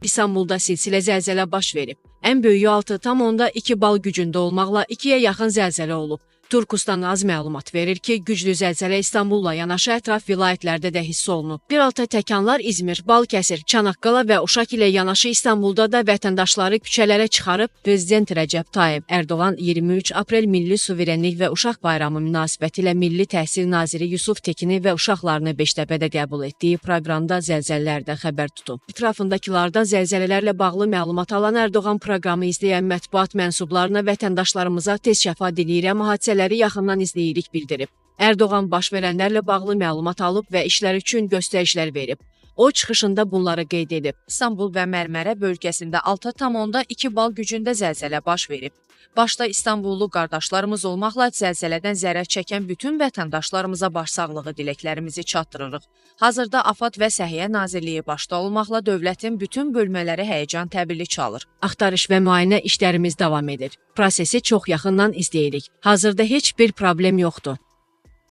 İstanbulda silsilə zəlzələ baş verib. Ən böyüyü 6,2 bal gücündə olmaqla 2-yə yaxın zəlzələ olub. Turkistan az məlumat verir ki, güclü zəlzələ İstanbulla yanaşı ətraf vilayətlərdə də hiss olunub. Bir alta təkanlar İzmir, Balıkəsir, Çanaqqala və Uşaq ilə yanaşı İstanbulda da vətəndaşları küçələrə çıxarıb. Prezident Rəcəb Tayyib Ərdoğan 23 aprel Milli Suverenlik və Uşaq Bayramı münasibətilə Milli Təhsil naziri Yusuf Tekini və uşaqlarını Beştəbədə qəbul etdiyi proqramda zəlzələlərdən xəbər tutub. Ətrafındakılardan zəlzələlərlə bağlı məlumat alan Ərdoğan proqramı izləyən mətbuat mənsublarına vətəndaşlarımıza tez şəfa diləyirəm, hadisələri yaxından izləyirik bildirib. Ərdoğan baş verənlərlə bağlı məlumat alıb və işlər üçün göstərişlər verib. O çıxışında bunları qeyd edib. İstanbul və Mərmərə bölgəsində 6,2 bal gücündə zəlzələ baş verib. Başda İstanbullu qardaşlarımız olmaqla zəlzələdən zərər çəkən bütün vətəndaşlarımıza başsağlığı diləklərimizi çatdırırıq. Hazırda AFAD və Səhiyyə Nazirliyi başda olmaqla dövlətin bütün bölmələri həyəcan təbili çalır. Axtarış və müayinə işlərimiz davam edir. Prosesi çox yaxından izləyirik. Hazırda heç bir problem yoxdur.